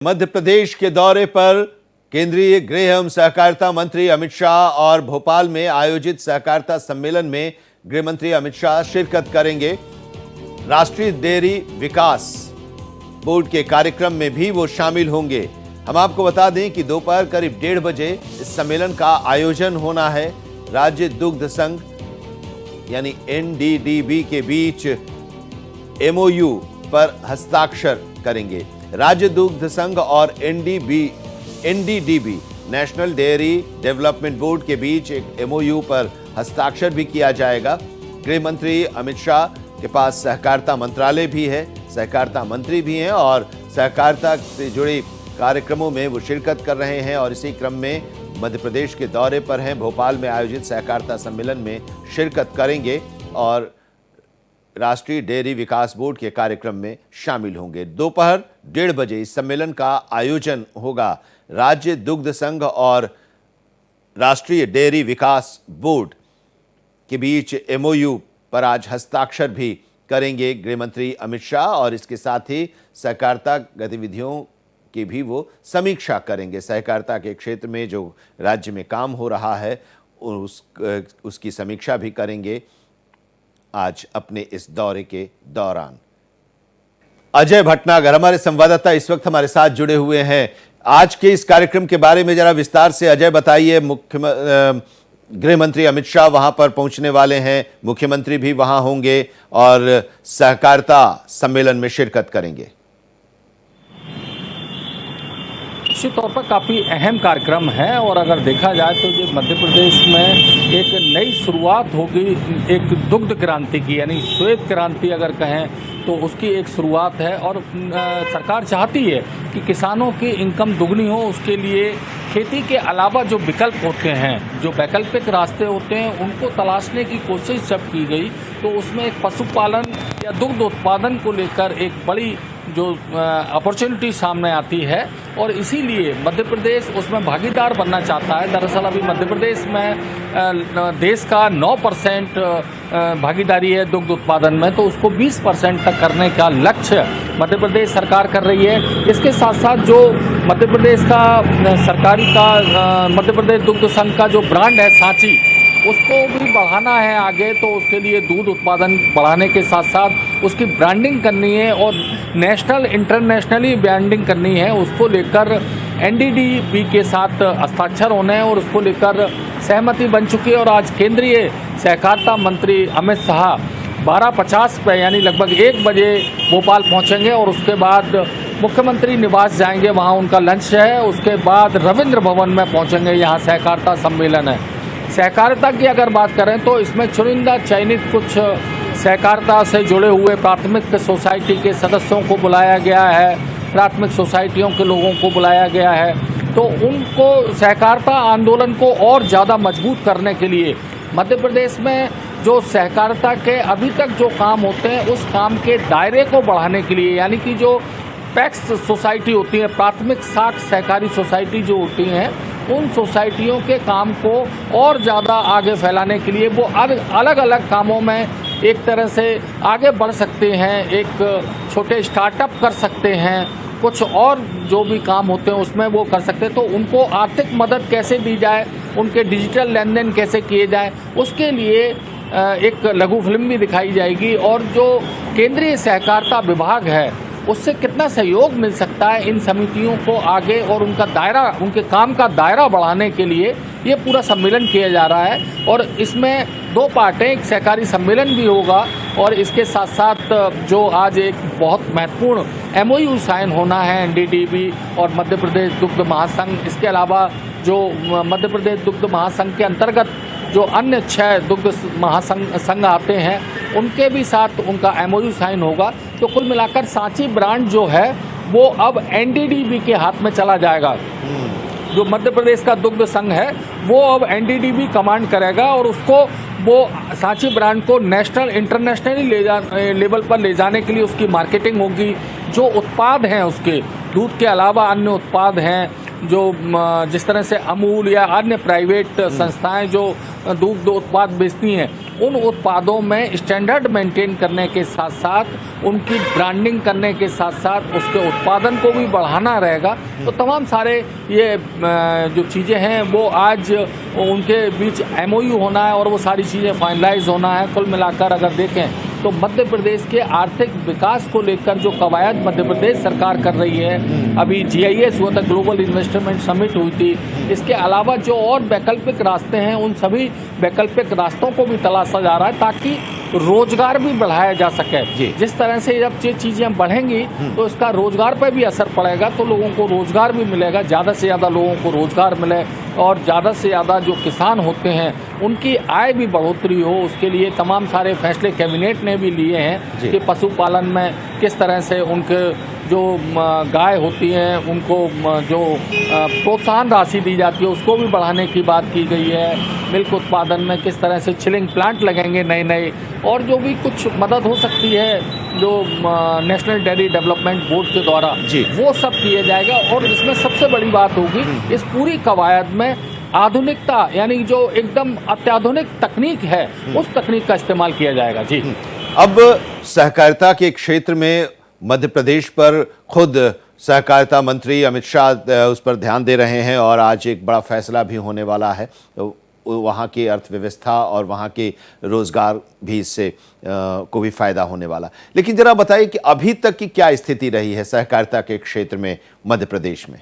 मध्य प्रदेश के दौरे पर केंद्रीय गृह एवं सहकारिता मंत्री अमित शाह और भोपाल में आयोजित सहकारिता सम्मेलन में गृह मंत्री अमित शाह शिरकत करेंगे। राष्ट्रीय डेयरी विकास बोर्ड के कार्यक्रम में भी वो शामिल होंगे। हम आपको बता दें कि दोपहर करीब 1:30 बजे इस सम्मेलन का आयोजन होना है। राज्य दुग्ध संघ यानी एनडीडीबी के बीच एमओयू पर हस्ताक्षर करेंगे। राज्य दुग्ध संघ और NDDB national dairy development board के बीच एक एमओयू पर हस्ताक्षर भी किया जाएगा। गृह मंत्री अमित शाह के पास सहकारिता मंत्रालय भी है, सहकारिता मंत्री भी हैं और सहकारिता से जुड़े कार्यक्रमों में वो शिरकत कर रहे हैं और इसी क्रम में मध्य प्रदेश के दौरे पर हैं। भोपाल में आयोजित सहकारिता सम्मेलन में शिरकत करेंगे और राष्ट्रीय डेयरी विकास बोर्ड के कार्यक्रम में शामिल होंगे। दोपहर 1:30 बजे इस सम्मेलन का आयोजन होगा। राज्य दुग्ध संघ और राष्ट्रीय डेयरी विकास बोर्ड के बीच एमओयू पर आज हस्ताक्षर भी करेंगे गृह मंत्री अमित शाह और इसके साथ ही सहकारिता गतिविधियों की भी वो समीक्षा करेंगे। सहकारिता के क्षेत्र में जो राज्य में काम हो रहा है उसकी समीक्षा भी करेंगे आज अपने इस दौरे के दौरान। अजय भटनागर हमारे संवाददाता इस वक्त हमारे साथ जुड़े हुए हैं। आज के इस कार्यक्रम के बारे में जरा विस्तार से अजय बताइए। गृह मंत्री अमित शाह वहां पर पहुंचने वाले हैं, मुख्यमंत्री भी वहां होंगे और सहकारिता सम्मेलन में शिरकत करेंगे। निश्चित तौर पर काफ़ी अहम कार्यक्रम है और अगर देखा जाए तो ये मध्य प्रदेश में एक नई शुरुआत होगी एक दुग्ध क्रांति की, यानी श्वेत क्रांति अगर कहें तो उसकी एक शुरुआत है। और सरकार चाहती है कि किसानों की इनकम दुगनी हो। उसके लिए खेती के अलावा जो विकल्प होते हैं, जो वैकल्पिक रास्ते होते हैं, उनको तलाशने की कोशिश जब की गई तो उसमें एक पशुपालन या दुग्ध उत्पादन को लेकर एक बड़ी जो अपॉर्चुनिटी सामने आती है और इसीलिए मध्य प्रदेश उसमें भागीदार बनना चाहता है। दरअसल अभी मध्य प्रदेश में देश का 9% भागीदारी है दुग्ध उत्पादन में, तो उसको 20% तक करने का लक्ष्य मध्य प्रदेश सरकार कर रही है। इसके साथ साथ जो मध्य प्रदेश का मध्य प्रदेश दुग्ध संघ का जो ब्रांड है सांची, उसको भी बढ़ाना है आगे। तो उसके लिए दूध उत्पादन बढ़ाने के साथ साथ उसकी ब्रांडिंग करनी है और नेशनल इंटरनेशनली ब्रांडिंग करनी है। उसको लेकर एनडीडीबी के साथ हस्ताक्षर होने हैं और उसको लेकर सहमति बन चुकी है। और आज केंद्रीय सहकारिता मंत्री अमित शाह 12:50 पर यानी लगभग 1 बजे भोपाल पहुंचेंगे और उसके बाद मुख्यमंत्री निवास जाएंगे, वहां उनका लंच है। उसके बाद रविंद्र भवन में पहुंचेंगे, यहाँ सहकारिता सम्मेलन है। सहकारिता की अगर बात करें तो इसमें चुनिंदा चयनित कुछ सहकारिता से जुड़े हुए प्राथमिक सोसाइटी के सदस्यों को बुलाया गया है, प्राथमिक सोसाइटियों के लोगों को बुलाया गया है। तो उनको सहकारिता आंदोलन को और ज़्यादा मजबूत करने के लिए मध्य प्रदेश में जो सहकारिता के अभी तक जो काम होते हैं उस काम के दायरे को बढ़ाने के लिए, यानी कि जो पैक्स सोसाइटी होती है, प्राथमिक साख सहकारी सोसाइटी जो होती हैं, उन सोसाइटियों के काम को और ज़्यादा आगे फैलाने के लिए वो अलग अलग कामों में एक तरह से आगे बढ़ सकते हैं, एक छोटे स्टार्टअप कर सकते हैं, कुछ और जो भी काम होते हैं उसमें वो कर सकते हैं। तो उनको आर्थिक मदद कैसे दी जाए, उनके डिजिटल लेन देन कैसे किए जाए, उसके लिए एक लघु फिल्म भी दिखाई जाएगी। और जो केंद्रीय सहकारिता विभाग है उससे कितना सहयोग मिल सकता है इन समितियों को आगे और उनका दायरा, उनके काम का दायरा बढ़ाने के लिए ये पूरा सम्मेलन किया जा रहा है। और इसमें 2 पार्ट हैं, एक सहकारी सम्मेलन भी होगा और इसके साथ साथ जो आज एक बहुत महत्वपूर्ण एमओयू साइन होना है एनडीडीबी और मध्य प्रदेश दुग्ध महासंघ। इसके अलावा जो मध्य प्रदेश दुग्ध महासंघ के अंतर्गत जो अन्य 6 दुग्ध संघ आते हैं उनके भी साथ उनका एमओयू साइन होगा। तो कुल मिलाकर सांची ब्रांड जो है वो अब एनडीडीबी के हाथ में चला जाएगा। जो मध्य प्रदेश का दुग्ध संघ है वो अब एनडीडीबी कमांड करेगा और उसको वो सांची ब्रांड को नेशनल इंटरनेशनली लेवल पर ले जाने के लिए उसकी मार्केटिंग होगी। जो उत्पाद हैं उसके दूध के अलावा अन्य उत्पाद हैं जो जिस तरह से अमूल या अन्य प्राइवेट संस्थाएं जो दूध उत्पाद बेचती हैं, उन उत्पादों में स्टैंडर्ड मेंटेन करने के साथ साथ उनकी ब्रांडिंग करने के साथ साथ उसके उत्पादन को भी बढ़ाना रहेगा। तो तमाम सारे ये जो चीज़ें हैं वो आज उनके बीच MOU होना है और वो सारी चीज़ें फाइनलाइज होना है। कुल मिलाकर अगर देखें तो मध्य प्रदेश के आर्थिक विकास को लेकर जो कवायद मध्य प्रदेश सरकार कर रही है, अभी GIS हुआ था, ग्लोबल इन्वेस्टमेंट समिट हुई थी, इसके अलावा जो और वैकल्पिक रास्ते हैं उन सभी वैकल्पिक रास्तों को भी तलाशा जा रहा है ताकि रोजगार भी बढ़ाया जा सके। जिस तरह से जब ये चीज़ें बढ़ेंगी तो इसका रोजगार पर भी असर पड़ेगा, तो लोगों को रोजगार भी मिलेगा, ज़्यादा से ज़्यादा लोगों को रोजगार मिले और ज़्यादा से ज़्यादा जो किसान होते हैं उनकी आय भी बढ़ोतरी हो। उसके लिए तमाम सारे फैसले कैबिनेट ने भी लिए हैं कि पशुपालन में किस तरह से उनके जो गाय होती हैं उनको जो प्रोत्साहन राशि दी जाती है उसको भी बढ़ाने की बात की गई है। मिल्क उत्पादन में किस तरह से चिलिंग प्लांट लगेंगे नए नए, और जो भी कुछ मदद हो सकती है जो नेशनल डेयरी डेवलपमेंट बोर्ड के द्वारा, वो सब किया जाएगा। और इसमें सबसे बड़ी बात होगी इस पूरी कवायद में आधुनिकता, यानी जो एकदम अत्याधुनिक तकनीक है उस तकनीक का इस्तेमाल किया जाएगा। जी, अब सहकारिता के क्षेत्र में मध्य प्रदेश पर खुद सहकारिता मंत्री अमित शाह उस पर ध्यान दे रहे हैं और आज एक बड़ा फैसला भी होने वाला है। तो वहाँ की अर्थव्यवस्था और वहाँ के रोजगार भी इससे को भी फायदा होने वाला। लेकिन जरा बताइए कि अभी तक की क्या स्थिति रही है सहकारिता के क्षेत्र में मध्य प्रदेश में?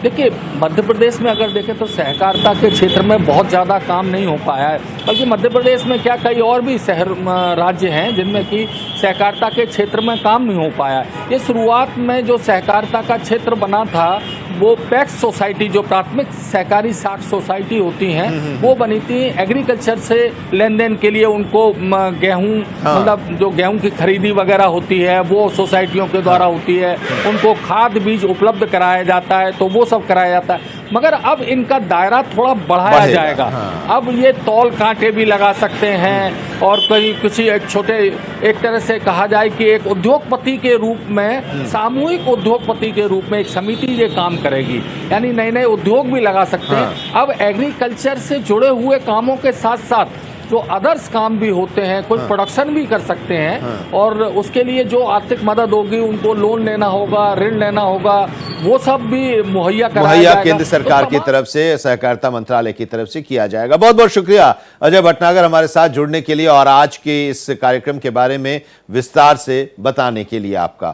देखिए, मध्य प्रदेश में अगर देखें तो सहकारिता के क्षेत्र में बहुत ज़्यादा काम नहीं हो पाया है, बल्कि मध्य प्रदेश में क्या कई और भी शहर राज्य हैं जिनमें कि सहकारिता के क्षेत्र में काम नहीं हो पाया है। ये शुरुआत में जो सहकारिता का क्षेत्र बना था वो पैक्स सोसाइटी, जो प्राथमिक सहकारी साख सोसाइटी होती हैं, वो बनी थी एग्रीकल्चर से लेन देन के लिए। उनको गेहूँ मतलब जो गेहूँ की खरीदी वगैरह होती है वो सोसाइटियों के द्वारा होती है, उनको खाद बीज उपलब्ध कराया जाता है, तो वो सब कराया जाता है। मगर अब इनका दायरा थोड़ा बढ़ाया जाएगा। अब ये तौल कांटे भी लगा सकते हैं और कहीं किसी एक छोटे, एक तरह से कहा जाए कि एक उद्योगपति के रूप में, सामूहिक उद्योगपति के रूप में एक समिति ये काम करेगी, यानी नए नए उद्योग भी लगा सकते हैं। अब एग्रीकल्चर से जुड़े हुए कामों के साथ साथ जो अदर्स काम भी होते हैं, कुछ प्रोडक्शन भी कर सकते हैं, और उसके लिए जो आर्थिक मदद होगी, उनको लोन लेना होगा, ऋण लेना होगा, वो सब भी मुहैया कराया जाएगा। केंद्र सरकार की तरफ से, सहकारिता मंत्रालय की तरफ से किया जाएगा। बहुत बहुत शुक्रिया अजय भटनागर हमारे साथ जुड़ने के लिए और आज के इस कार्यक्रम के बारे में विस्तार से बताने के लिए आपका।